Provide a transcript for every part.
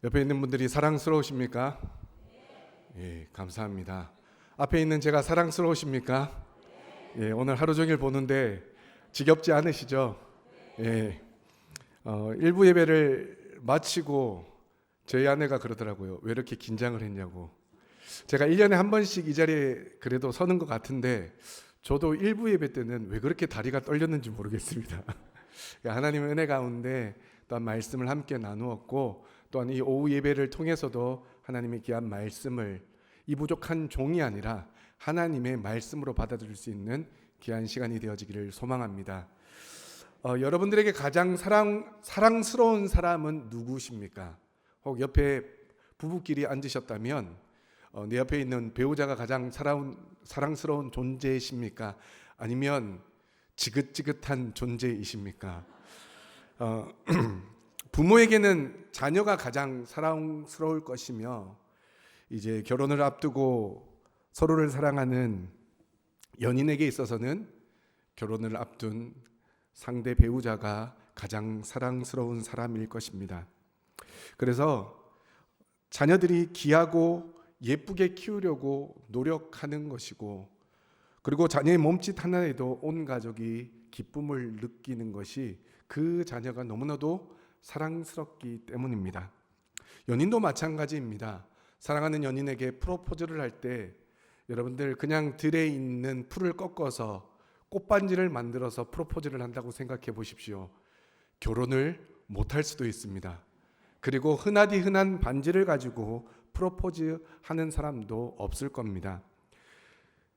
옆에 있는 분들이 사랑스러우십니까? 예, 감사합니다. 앞에 있는 제가 사랑스러우십니까? 예, 오늘 하루 종일 보는데 지겹지 않으시죠? 예, 일부 예배를 마치고 저희 아내가 그러더라고요. 왜 이렇게 긴장을 했냐고. 제가 1년에 한 번씩 이 자리에 그래도 서는 것 같은데 저도 일부 예배 때는 왜 그렇게 다리가 떨렸는지 모르겠습니다. 하나님의 은혜 가운데 또한 말씀을 함께 나누었고, 또한 이 오후 예배를 통해서도 하나님의 귀한 말씀을 이 부족한 종이 아니라 하나님의 말씀으로 받아들일 수 있는 귀한 시간이 되어지기를 소망합니다. 여러분들에게 가장 사랑스러운 사람은 누구십니까? 혹 옆에 부부끼리 앉으셨다면 내 옆에 있는 배우자가 가장 사랑스러운 존재이십니까? 아니면 지긋지긋한 존재이십니까? 부모에게는 자녀가 가장 사랑스러울 것이며, 이제 결혼을 앞두고 서로를 사랑하는 연인에게 있어서는 결혼을 앞둔 상대 배우자가 가장 사랑스러운 사람일 것입니다. 그래서 자녀들이 귀하고 예쁘게 키우려고 노력하는 것이고, 그리고 자녀의 몸짓 하나에도 온 가족이 기쁨을 느끼는 것이 그 자녀가 너무나도 사랑스럽기 때문입니다. 연인도 마찬가지입니다. 사랑하는 연인에게 프로포즈를 할 때 여러분들 그냥 들에 있는 풀을 꺾어서 꽃반지를 만들어서 프로포즈를 한다고 생각해 보십시오. 결혼을 못할 수도 있습니다. 그리고 흔한 반지를 가지고 프로포즈 하는 사람도 없을 겁니다.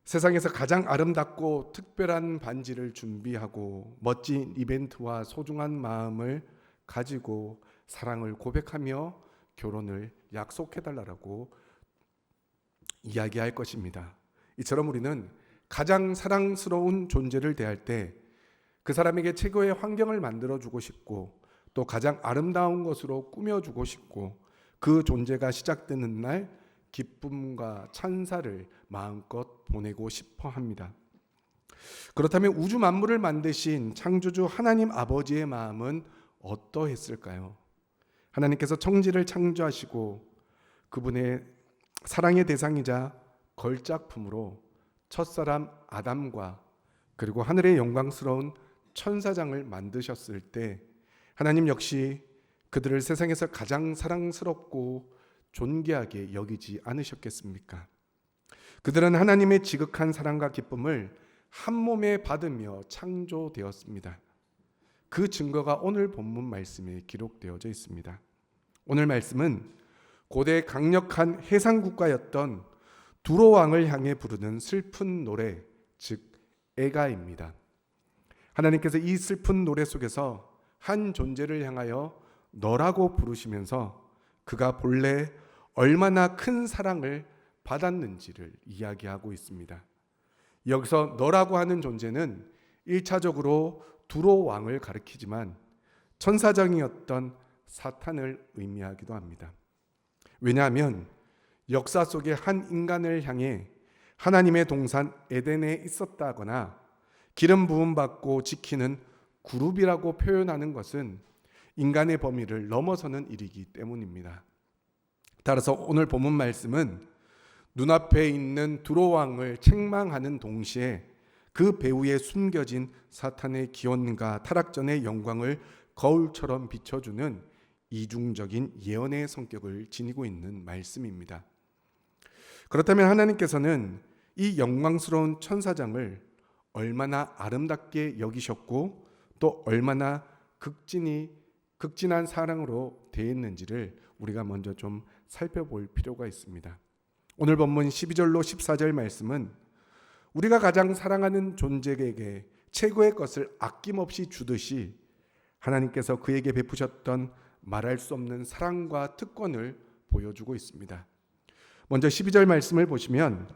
세상에서 가장 아름답고 특별한 반지를 준비하고 멋진 이벤트와 소중한 마음을 가지고 사랑을 고백하며 결혼을 약속해달라고 이야기할 것입니다. 이처럼 우리는 가장 사랑스러운 존재를 대할 때 그 사람에게 최고의 환경을 만들어주고 싶고, 또 가장 아름다운 것으로 꾸며주고 싶고, 그 존재가 시작되는 날 기쁨과 찬사를 마음껏 보내고 싶어 합니다. 그렇다면 우주 만물을 만드신 창조주 하나님 아버지의 마음은 어떠했을까요? 하나님께서 천지를 창조하시고 그분의 사랑의 대상이자 걸작품으로 첫사람 아담과 그리고 하늘의 영광스러운 천사장을 만드셨을 때 하나님 역시 그들을 세상에서 가장 사랑스럽고 존귀하게 여기지 않으셨겠습니까? 그들은 하나님의 지극한 사랑과 기쁨을 한 몸에 받으며 창조되었습니다. 그 증거가 오늘 본문 말씀에 기록되어져 있습니다. 오늘 말씀은 고대 강력한 해상국가였던 두로 왕을 향해 부르는 슬픈 노래, 즉 애가입니다. 하나님께서 이 슬픈 노래 속에서 한 존재를 향하여 너라고 부르시면서 그가 본래 얼마나 큰 사랑을 받았는지를 이야기하고 있습니다. 여기서 너라고 하는 존재는 1차적으로 두로 왕을 가리키지만 천사장이었던 사탄을 의미하기도 합니다. 왜냐하면 역사 속에 한 인간을 향해 하나님의 동산 에덴에 있었다거나 기름 부음 받고 지키는 그룹이라고 표현하는 것은 인간의 범위를 넘어서는 일이기 때문입니다. 따라서 오늘 본문 말씀은 눈앞에 있는 두로 왕을 책망하는 동시에 그 배후에 숨겨진 사탄의 기원과 타락전의 영광을 거울처럼 비춰주는 이중적인 예언의 성격을 지니고 있는 말씀입니다. 그렇다면 하나님께서는 이 영광스러운 천사장을 얼마나 아름답게 여기셨고 또 얼마나 극진한 사랑으로 대했는지를 우리가 먼저 좀 살펴볼 필요가 있습니다. 오늘 본문 12절로 14절 말씀은 우리가 가장 사랑하는 존재에게 최고의 것을 아낌없이 주듯이 하나님께서 그에게 베푸셨던 말할 수 없는 사랑과 특권을 보여주고 있습니다. 먼저 12절 말씀을 보시면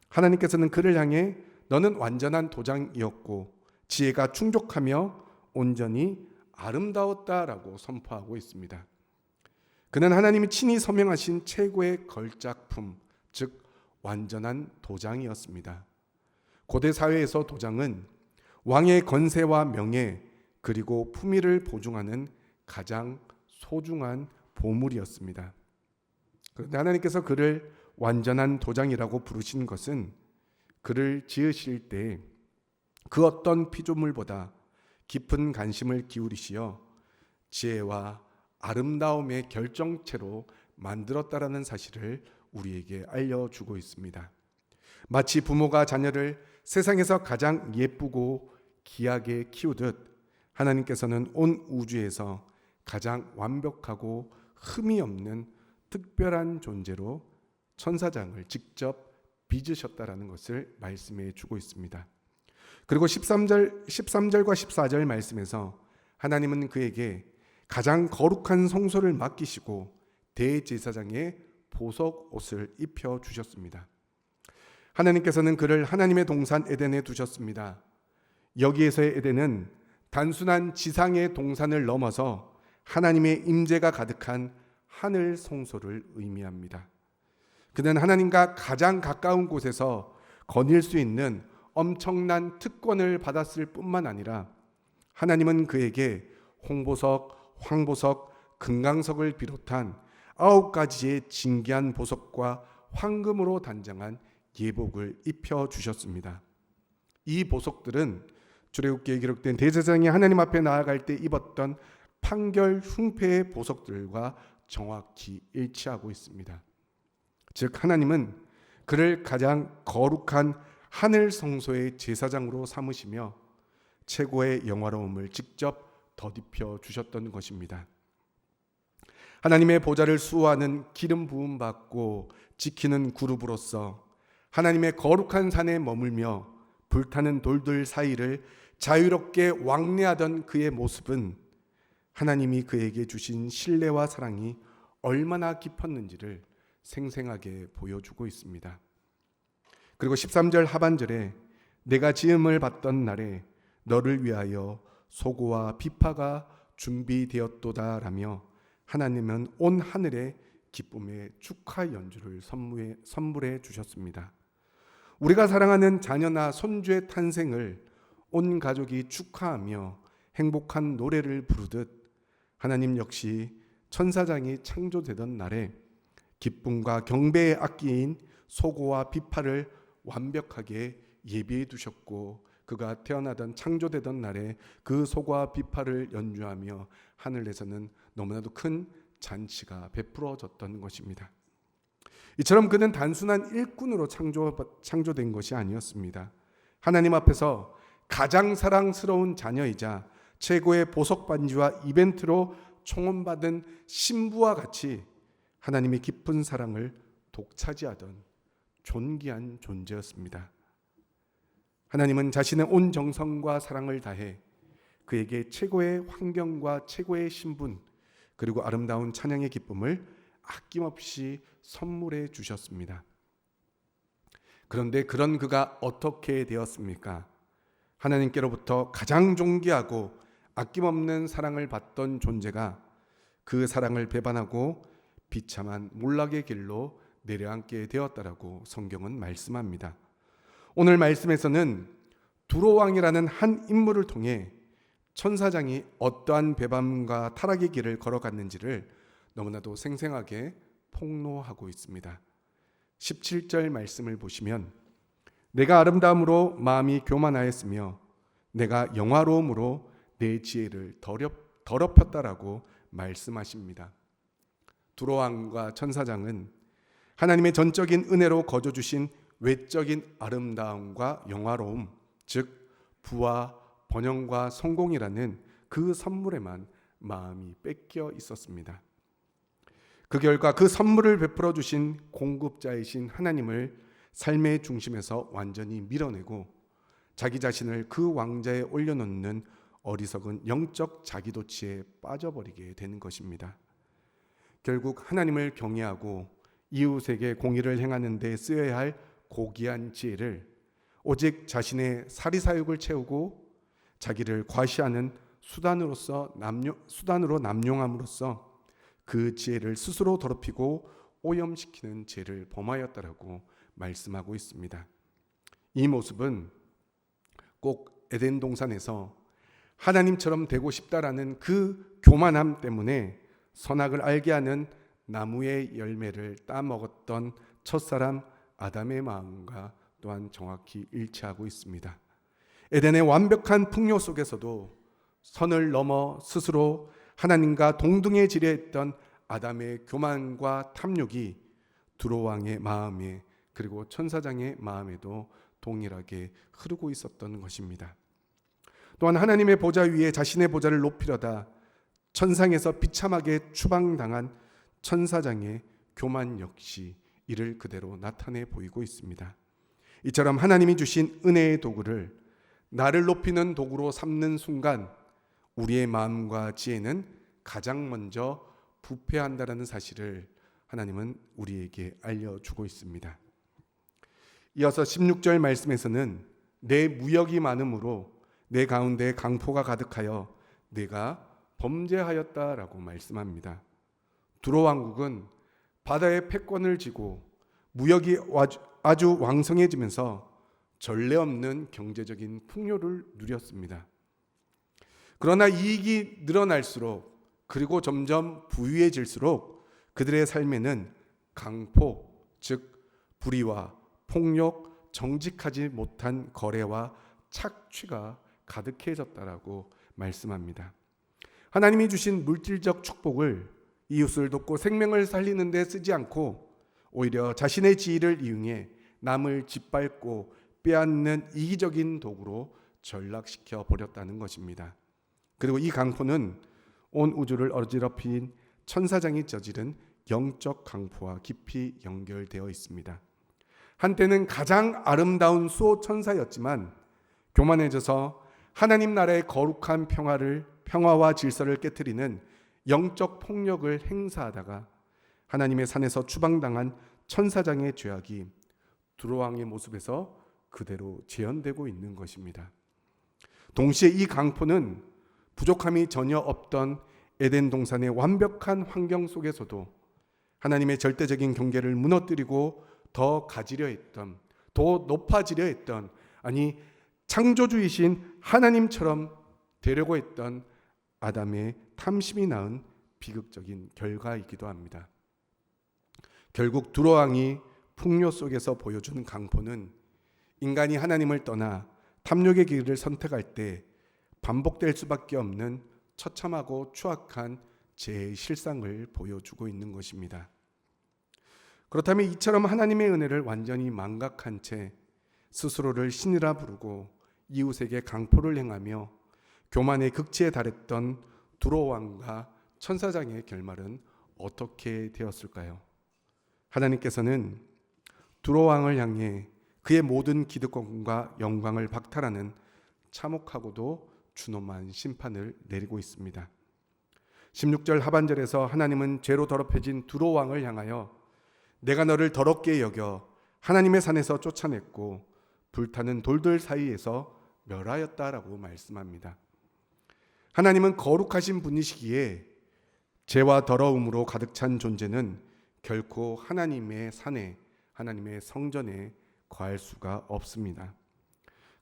하나님께서는 그를 향해 너는 완전한 도장이었고 지혜가 충족하며 온전히 아름다웠다라고 선포하고 있습니다. 그는 하나님이 친히 서명하신 최고의 걸작품, 즉 완전한 도장이었습니다. 고대 사회에서 도장은 왕의 건세와 명예 그리고 품위를 보증하는 가장 소중한 보물이었습니다. 그런데 하나님께서 그를 완전한 도장이라고 부르신 것은 그를 지으실 때 그 어떤 피조물보다 깊은 관심을 기울이시어 지혜와 아름다움의 결정체로 만들었다라는 사실을 우리에게 알려주고 있습니다. 마치 부모가 자녀를 세상에서 가장 예쁘고 귀하게 키우듯 하나님께서는 온 우주에서 가장 완벽하고 흠이 없는 특별한 존재로 천사장을 직접 빚으셨다라는 것을 말씀해 주고 있습니다. 그리고 13절과 14절 말씀에서 하나님은 그에게 가장 거룩한 성소를 맡기시고 대제사장의 보석 옷을 입혀 주셨습니다. 하나님께서는 그를 하나님의 동산 에덴에 두셨습니다. 여기에서의 에덴은 단순한 지상의 동산을 넘어서 하나님의 임재가 가득한 하늘 성소를 의미합니다. 그는 하나님과 가장 가까운 곳에서 거닐 수 있는 엄청난 특권을 받았을 뿐만 아니라 하나님은 그에게 홍보석, 황보석, 금강석을 비롯한 9가지의 진귀한 보석과 황금으로 단장한 예복을 입혀 주셨습니다. 이 보석들은 출애굽기에 기록된 대제사장이 하나님 앞에 나아갈 때 입었던 판결 흉패의 보석들과 정확히 일치하고 있습니다. 즉 하나님은 그를 가장 거룩한 하늘 성소의 제사장으로 삼으시며 최고의 영화로움을 직접 덧입혀 주셨던 것입니다. 하나님의 보좌를 수호하는 기름 부음 받고 지키는 그룹으로서 하나님의 거룩한 산에 머물며 불타는 돌들 사이를 자유롭게 왕래하던 그의 모습은 하나님이 그에게 주신 신뢰와 사랑이 얼마나 깊었는지를 생생하게 보여주고 있습니다. 그리고 13절 하반절에 내가 지음을 받던 날에 너를 위하여 소고와 비파가 준비되었도다라며 하나님은 온 하늘에 기쁨의 축하 연주를 선물해 주셨습니다. 우리가 사랑하는 자녀나 손주의 탄생을 온 가족이 축하하며 행복한 노래를 부르듯 하나님 역시 천사장이 창조되던 날에 기쁨과 경배의 악기인 소고와 비파를 완벽하게 예비해 두셨고 그가 태어나던 창조되던 날에 그 소고와 비파를 연주하며 하늘에서는 너무나도 큰 잔치가 베풀어졌던 것입니다. 이처럼 그는 단순한 일꾼으로 창조된 것이 아니었습니다. 하나님 앞에서 가장 사랑스러운 자녀이자 최고의 보석 반지와 이벤트로 총원받은 신부와 같이 하나님의 깊은 사랑을 독차지하던 존귀한 존재였습니다. 하나님은 자신의 온 정성과 사랑을 다해 그에게 최고의 환경과 최고의 신분 그리고 아름다운 찬양의 기쁨을 아낌없이 선물해 주셨습니다. 그런데 그런 그가 어떻게 되었습니까? 하나님께로부터 가장 존귀하고 아낌없는 사랑을 받던 존재가 그 사랑을 배반하고 비참한 몰락의 길로 내려앉게 되었다라고 성경은 말씀합니다. 오늘 말씀에서는 두로 왕이라는 한 인물을 통해 천사장이 어떠한 배반과 타락의 길을 걸어갔는지를 너무나도 생생하게 폭로하고 있습니다. 17절 말씀을 보시면 내가 아름다움으로 마음이 교만하였으며 내가 영화로움으로 내 지혜를 더럽혔다라고 말씀하십니다. 두로 왕과 천사장은 하나님의 전적인 은혜로 거저 주신 외적인 아름다움과 영화로움, 즉 부와 번영과 성공이라는 그 선물에만 마음이 뺏겨 있었습니다. 그 결과 그 선물을 베풀어 주신 공급자이신 하나님을 삶의 중심에서 완전히 밀어내고 자기 자신을 그 왕자에 올려놓는 어리석은 영적 자기도취에 빠져버리게 되는 것입니다. 결국 하나님을 경외하고 이웃에게 공의를 행하는 데 쓰여야 할 고귀한 지혜를 오직 자신의 사리사욕을 채우고 자기를 과시하는 수단으로 남용함으로써 그 지혜를 스스로 더럽히고 오염시키는 죄를 범하였다라고 말씀하고 있습니다. 이 모습은 꼭 에덴 동산에서 하나님처럼 되고 싶다라는 그 교만함 때문에 선악을 알게 하는 나무의 열매를 따먹었던 첫사람 아담의 마음과 또한 정확히 일치하고 있습니다. 에덴의 완벽한 풍요 속에서도 선을 넘어 스스로 하나님과 동등해지려 했던 아담의 교만과 탐욕이 두로왕의 마음에 그리고 천사장의 마음에도 동일하게 흐르고 있었던 것입니다. 또한 하나님의 보좌 위에 자신의 보좌를 높이려다 천상에서 비참하게 추방당한 천사장의 교만 역시 이를 그대로 나타내 보이고 있습니다. 이처럼 하나님이 주신 은혜의 도구를 나를 높이는 도구로 삼는 순간 우리의 마음과 지혜는 가장 먼저 부패한다는 사실을 하나님은 우리에게 알려주고 있습니다. 이어서 16절 말씀에서는 내 무역이 많음으로 내 가운데 강포가 가득하여 내가 범죄하였다라고 말씀합니다. 두로 왕국은 바다의 패권을 쥐고 무역이 아주 왕성해지면서 전례 없는 경제적인 풍요를 누렸습니다. 그러나 이익이 늘어날수록 그리고 점점 부유해질수록 그들의 삶에는 강포, 즉 불의와 폭력, 정직하지 못한 거래와 착취가 가득해졌다라고 말씀합니다. 하나님이 주신 물질적 축복을 이웃을 돕고 생명을 살리는 데 쓰지 않고 오히려 자신의 지위를 이용해 남을 짓밟고 빼앗는 이기적인 도구로 전락시켜 버렸다는 것입니다. 그리고 이 강포는 온 우주를 어지럽힌 천사장이 저지른 영적 강포와 깊이 연결되어 있습니다. 한때는 가장 아름다운 수호 천사였지만 교만해져서 하나님 나라의 거룩한 평화와 질서를 깨트리는 영적 폭력을 행사하다가 하나님의 산에서 추방당한 천사장의 죄악이 두로왕의 모습에서 그대로 재현되고 있는 것입니다. 동시에 이 강포는 부족함이 전혀 없던 에덴 동산의 완벽한 환경 속에서도 하나님의 절대적인 경계를 무너뜨리고 더 가지려 했던, 더 높아지려 했던, 아니 창조주이신 하나님처럼 되려고 했던 아담의 탐심이 낳은 비극적인 결과이기도 합니다. 결국 두로왕이 풍요 속에서 보여준 강포는 인간이 하나님을 떠나 탐욕의 길을 선택할 때 반복될 수밖에 없는 처참하고 추악한 죄의 실상을 보여주고 있는 것입니다. 그렇다면 이처럼 하나님의 은혜를 완전히 망각한 채 스스로를 신이라 부르고 이웃에게 강포를 행하며 교만의 극치에 달했던 두로왕과 천사장의 결말은 어떻게 되었을까요? 하나님께서는 두로왕을 향해 그의 모든 기득권과 영광을 박탈하는 참혹하고도 준엄한 심판을 내리고 있습니다. 16절 하반절에서 하나님은 죄로 더럽혀진 두로왕을 향하여 내가 너를 더럽게 여겨 하나님의 산에서 쫓아냈고 불타는 돌들 사이에서 멸하였다라고 말씀합니다. 하나님은 거룩하신 분이시기에 죄와 더러움으로 가득 찬 존재는 결코 하나님의 산에, 하나님의 성전에 거할 수가 없습니다.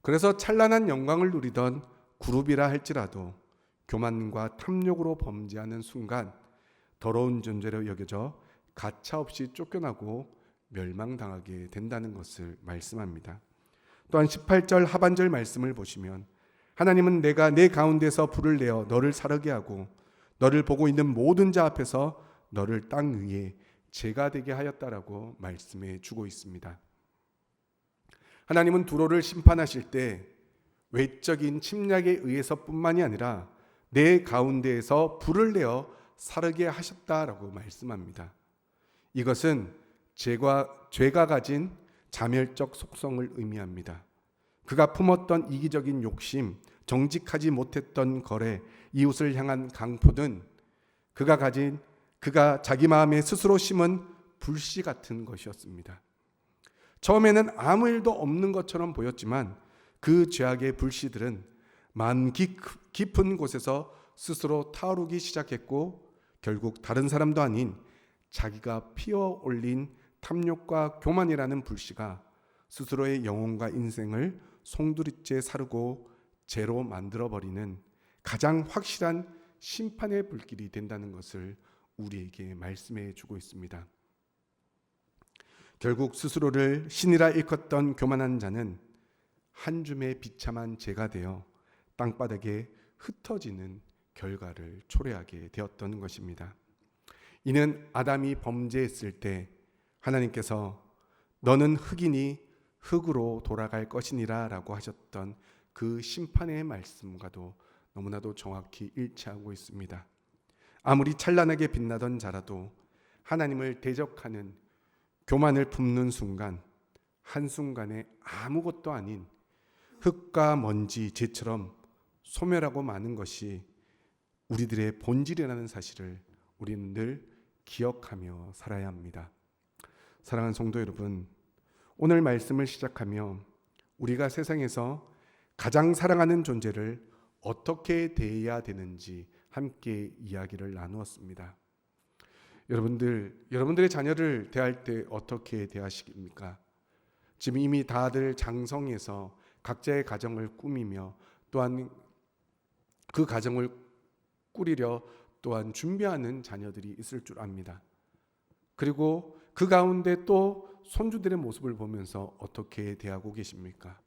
그래서 찬란한 영광을 누리던 그룹이라 할지라도 교만과 탐욕으로 범죄하는 순간 더러운 존재로 여겨져 가차없이 쫓겨나고 멸망당하게 된다는 것을 말씀합니다. 또한 18절 하반절 말씀을 보시면 하나님은 내가 내 가운데서 불을 내어 너를 사르게 하고 너를 보고 있는 모든 자 앞에서 너를 땅 위에 재가 되게 하였다라고 말씀해 주고 있습니다. 하나님은 두로를 심판하실 때 외적인 침략에 의해서뿐만이 아니라 내 가운데에서 불을 내어 사르게 하셨다라고 말씀합니다. 이것은 죄가 가진 자멸적 속성을 의미합니다. 그가 품었던 이기적인 욕심, 정직하지 못했던 거래, 이웃을 향한 강포는 그가 자기 마음에 스스로 심은 불씨 같은 것이었습니다. 처음에는 아무 일도 없는 것처럼 보였지만 그 죄악의 불씨들은 마음 깊은 곳에서 스스로 타오르기 시작했고 결국 다른 사람도 아닌 자기가 피워 올린 탐욕과 교만이라는 불씨가 스스로의 영혼과 인생을 송두리째 사르고 죄로 만들어버리는 가장 확실한 심판의 불길이 된다는 것을 우리에게 말씀해 주고 있습니다. 결국 스스로를 신이라 일컫던 교만한 자는 한 줌의 비참한 재가 되어 땅바닥에 흩어지는 결과를 초래하게 되었던 것입니다. 이는 아담이 범죄했을 때 하나님께서 너는 흙이니 흙으로 돌아갈 것이니라 라고 하셨던 그 심판의 말씀과도 너무나도 정확히 일치하고 있습니다. 아무리 찬란하게 빛나던 자라도 하나님을 대적하는 교만을 품는 순간, 한순간에 아무것도 아닌 흙과 먼지, 재처럼 소멸하고 마는 것이 우리들의 본질이라는 사실을 우리는 늘 기억하며 살아야 합니다. 사랑하는 성도 여러분, 오늘 말씀을 시작하며 우리가 세상에서 가장 사랑하는 존재를 어떻게 대해야 되는지 함께 이야기를 나누었습니다. 여러분들의 자녀를 대할 때 어떻게 대하십니까? 지금 이미 다들 장성해서 각자의 가정을 꾸미며 또한 그 가정을 꾸리려 또한 준비하는 자녀들이 있을 줄 압니다. 그리고 그 가운데 또 손주들의 모습을 보면서 어떻게 대하고 계십니까?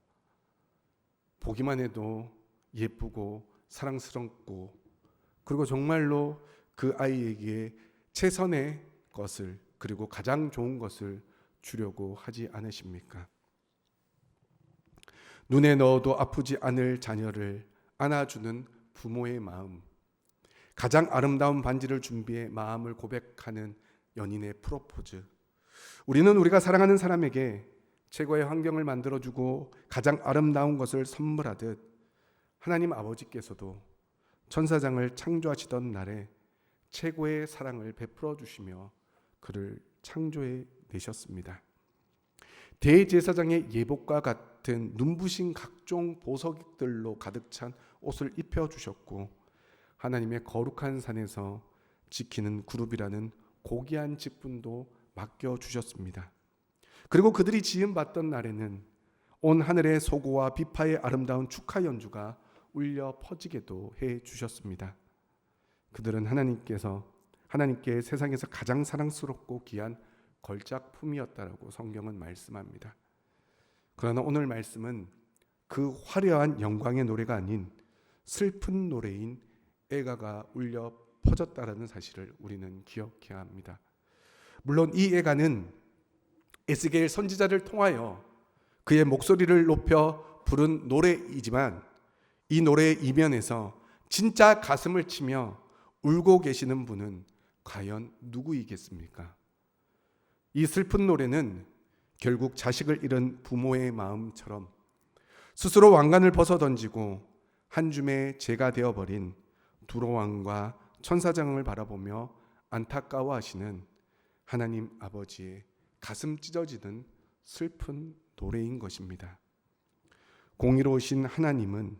보기만 해도 예쁘고 사랑스럽고 그리고 정말로 그 아이에게 최선의 것을 그리고 가장 좋은 것을 주려고 하지 않으십니까? 눈에 넣어도 아프지 않을 자녀를 안아주는 부모의 마음, 가장 아름다운 반지를 준비해 마음을 고백하는 연인의 프로포즈. 우리는 우리가 사랑하는 사람에게 최고의 환경을 만들어주고 가장 아름다운 것을 선물하듯 하나님 아버지께서도 천사장을 창조하시던 날에 최고의 사랑을 베풀어 주시며 그를 창조해 내셨습니다. 대제사장의 예복과 같은 눈부신 각종 보석들로 가득 찬 옷을 입혀주셨고 하나님의 거룩한 산에서 지키는 그룹이라는 고귀한 직분도 맡겨주셨습니다. 그리고 그들이 지음받던 날에는 온 하늘의 소고와 비파의 아름다운 축하 연주가 울려 퍼지게도 해주셨습니다. 그들은 하나님께 세상에서 가장 사랑스럽고 귀한 걸작품이었다라고 성경은 말씀합니다. 그러나 오늘 말씀은 그 화려한 영광의 노래가 아닌 슬픈 노래인 애가가 울려 퍼졌다라는 사실을 우리는 기억해야 합니다. 물론 이 애가는 에스겔 선지자를 통하여 그의 목소리를 높여 부른 노래이지만 이 노래의 이면에서 진짜 가슴을 치며 울고 계시는 분은 과연 누구이겠습니까? 이 슬픈 노래는 결국 자식을 잃은 부모의 마음처럼 스스로 왕관을 벗어던지고 한 줌의 재가 되어버린 두로왕과 천사장을 바라보며 안타까워하시는 하나님 아버지의 가슴 찢어지는 슬픈 노래인 것입니다. 공의로우신 하나님은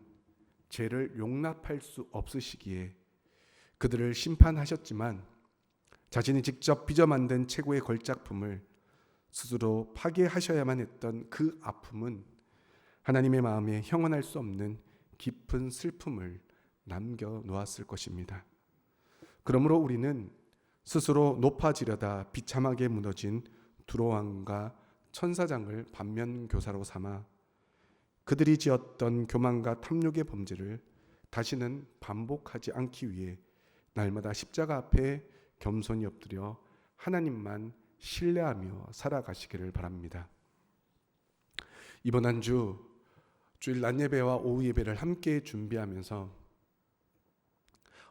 죄를 용납할 수 없으시기에 그들을 심판하셨지만 자신이 직접 빚어 만든 최고의 걸작품을 스스로 파괴하셔야만 했던 그 아픔은 하나님의 마음에 형언할 수 없는 깊은 슬픔을 남겨놓았을 것입니다. 그러므로 우리는 스스로 높아지려다 비참하게 무너진 두로왕과 천사장을 반면교사로 삼아 그들이 지었던 교만과 탐욕의 범죄를 다시는 반복하지 않기 위해 날마다 십자가 앞에 겸손히 엎드려 하나님만 신뢰하며 살아가시기를 바랍니다. 이번 한 주 주일 낮 예배와 오후 예배를 함께 준비하면서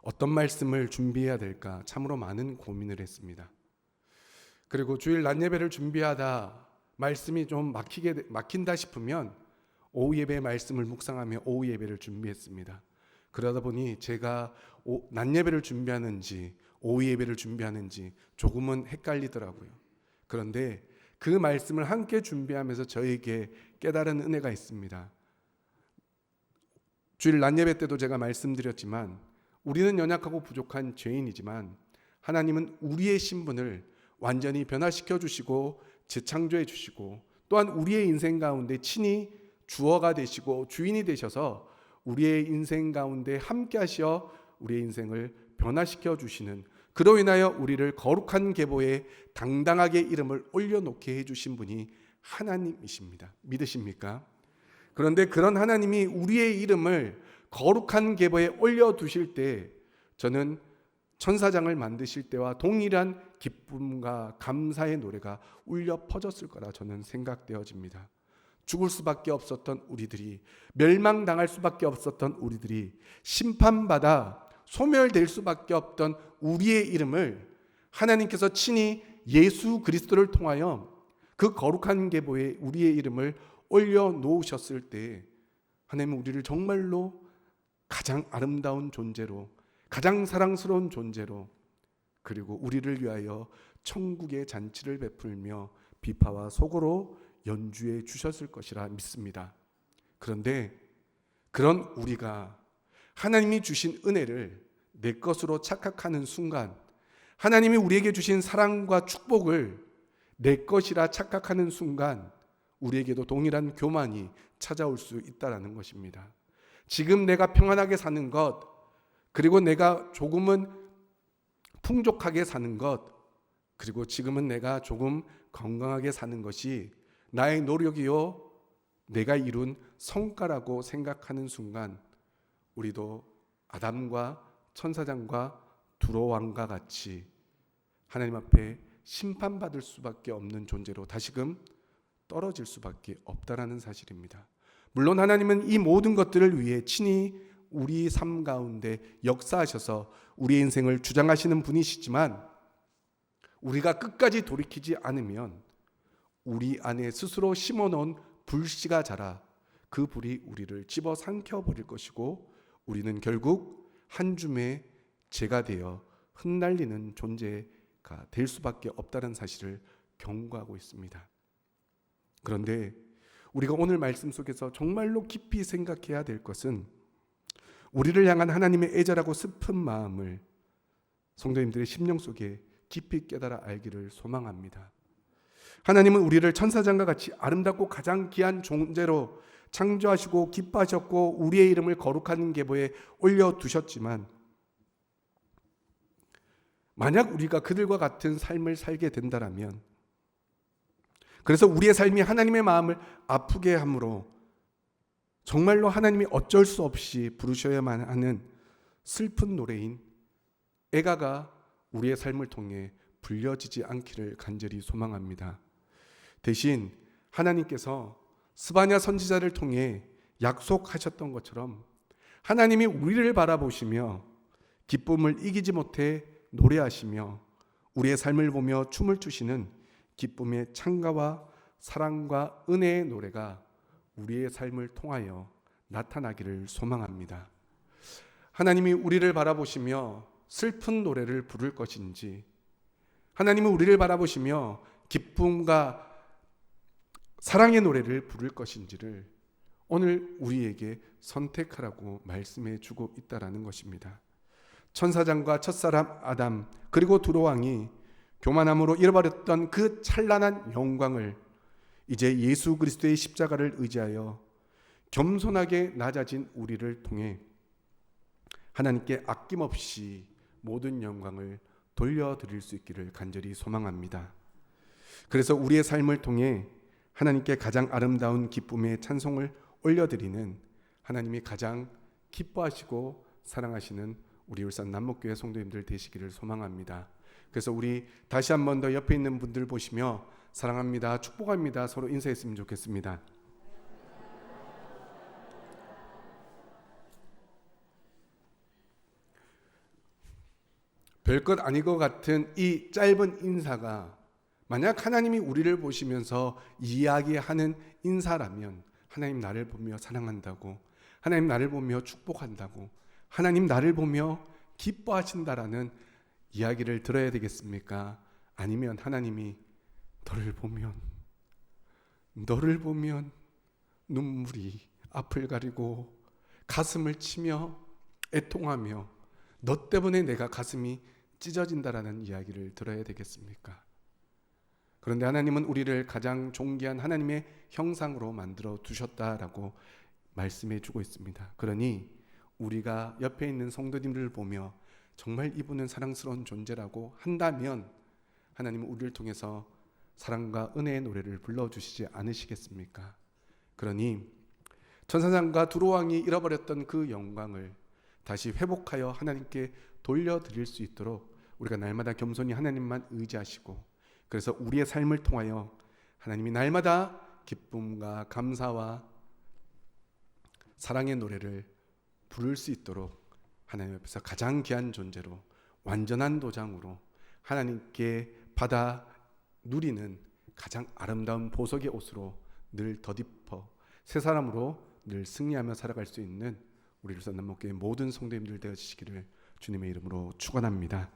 어떤 말씀을 준비해야 될까 참으로 많은 고민을 했습니다. 그리고 주일 낮 예배를 준비하다 말씀이 좀 막힌다 싶으면 오후 예배 말씀을 묵상하며 오후 예배를 준비했습니다. 그러다 보니 제가 낮 예배를 준비하는지 오후 예배를 준비하는지 조금은 헷갈리더라고요. 그런데 그 말씀을 함께 준비하면서 저에게 깨달은 은혜가 있습니다. 주일 낮 예배 때도 제가 말씀드렸지만 우리는 연약하고 부족한 죄인이지만 하나님은 우리의 신분을 완전히 변화시켜 주시고 재창조해 주시고 또한 우리의 인생 가운데 친히 주어가 되시고 주인이 되셔서 우리의 인생 가운데 함께 하셔 우리의 인생을 변화시켜 주시는 그로 인하여 우리를 거룩한 계보에 당당하게 이름을 올려놓게 해주신 분이 하나님이십니다. 믿으십니까? 그런데 그런 하나님이 우리의 이름을 거룩한 계보에 올려두실 때 저는 천사장을 만드실 때와 동일한 기쁨과 감사의 노래가 울려 퍼졌을 거라 저는 생각되어집니다. 죽을 수밖에 없었던 우리들이, 멸망당할 수밖에 없었던 우리들이, 심판받아 소멸될 수밖에 없던 우리의 이름을 하나님께서 친히 예수 그리스도를 통하여 그 거룩한 계보에 우리의 이름을 올려놓으셨을 때 하나님은 우리를 정말로 가장 아름다운 존재로, 가장 사랑스러운 존재로, 그리고 우리를 위하여 천국의 잔치를 베풀며 비파와 소고로 연주해 주셨을 것이라 믿습니다. 그런데 그런 우리가 하나님이 주신 은혜를 내 것으로 착각하는 순간, 하나님이 우리에게 주신 사랑과 축복을 내 것이라 착각하는 순간 우리에게도 동일한 교만이 찾아올 수 있다는 것입니다. 지금 내가 평안하게 사는 것, 그리고 내가 조금은 풍족하게 사는 것, 그리고 지금은 내가 조금 건강하게 사는 것이 나의 노력이요 내가 이룬 성과라고 생각하는 순간 우리도 아담과 천사장과 두로 왕과 같이 하나님 앞에 심판받을 수밖에 없는 존재로 다시금 떨어질 수밖에 없다라는 사실입니다. 물론 하나님은 이 모든 것들을 위해 친히 우리 삶 가운데 역사하셔서 우리의 인생을 주장하시는 분이시지만 우리가 끝까지 돌이키지 않으면 우리 안에 스스로 심어놓은 불씨가 자라 그 불이 우리를 집어삼켜 버릴 것이고 우리는 결국 한 줌의 재가 되어 흩날리는 존재가 될 수밖에 없다는 사실을 경고하고 있습니다. 그런데 우리가 오늘 말씀 속에서 정말로 깊이 생각해야 될 것은 우리를 향한 하나님의 애절하고 슬픈 마음을 성도님들의 심령 속에 깊이 깨달아 알기를 소망합니다. 하나님은 우리를 천사장과 같이 아름답고 가장 귀한 존재로 창조하시고 기뻐하셨고 우리의 이름을 거룩한 계보에 올려두셨지만 만약 우리가 그들과 같은 삶을 살게 된다면, 그래서 우리의 삶이 하나님의 마음을 아프게 함으로 정말로 하나님이 어쩔 수 없이 부르셔야만 하는 슬픈 노래인 애가가 우리의 삶을 통해 불려지지 않기를 간절히 소망합니다. 대신 하나님께서 스바냐 선지자를 통해 약속하셨던 것처럼 하나님이 우리를 바라보시며 기쁨을 이기지 못해 노래하시며 우리의 삶을 보며 춤을 추시는 기쁨의 찬가와 사랑과 은혜의 노래가 우리의 삶을 통하여 나타나기를 소망합니다. 하나님이 우리를 바라보시며 슬픈 노래를 부를 것인지, 하나님은 우리를 바라보시며 기쁨과 사랑의 노래를 부를 것인지를 오늘 우리에게 선택하라고 말씀해 주고 있다라는 것입니다. 천사장과 첫사람 아담 그리고 두로 왕이 교만함으로 잃어버렸던 그 찬란한 영광을 이제 예수 그리스도의 십자가를 의지하여 겸손하게 낮아진 우리를 통해 하나님께 아낌없이 모든 영광을 돌려드릴 수 있기를 간절히 소망합니다. 그래서 우리의 삶을 통해 하나님께 가장 아름다운 기쁨의 찬송을 올려드리는 하나님이 가장 기뻐하시고 사랑하시는 우리 울산 남목교회 성도님들 되시기를 소망합니다. 그래서 우리 다시 한 번 더 옆에 있는 분들 보시며 사랑합니다, 축복합니다 서로 인사했으면 좋겠습니다. 별것 아닌 것 같은 이 짧은 인사가 만약 하나님이 우리를 보시면서 이야기하는 인사라면 하나님 나를 보며 사랑한다고, 하나님 나를 보며 축복한다고, 하나님 나를 보며 기뻐하신다라는 이야기를 들어야 되겠습니까? 아니면 하나님이 너를 보면 눈물이 앞을 가리고 가슴을 치며 애통하며 너 때문에 내가 가슴이 찢어진다라는 이야기를 들어야 되겠습니까? 그런데 하나님은 우리를 가장 존귀한 하나님의 형상으로 만들어 두셨다라고 말씀해 주고 있습니다. 그러니 우리가 옆에 있는 성도님들을 보며 정말 이분은 사랑스러운 존재라고 한다면 하나님은 우리를 통해서 사랑과 은혜의 노래를 불러주시지 않으시겠습니까? 그러니 천사장과 두로왕이 잃어버렸던 그 영광을 다시 회복하여 하나님께 돌려드릴 수 있도록 우리가 날마다 겸손히 하나님만 의지하시고, 그래서 우리의 삶을 통하여 하나님이 날마다 기쁨과 감사와 사랑의 노래를 부를 수 있도록 하나님 앞에서 가장 귀한 존재로, 완전한 도장으로 하나님께 받아 누리는 가장 아름다운 보석의 옷으로 늘 덧입어 새 사람으로 늘 승리하며 살아갈 수 있는 우리로서 남목교회 모든 성도님들 되어지시기를 주님의 이름으로 축원합니다.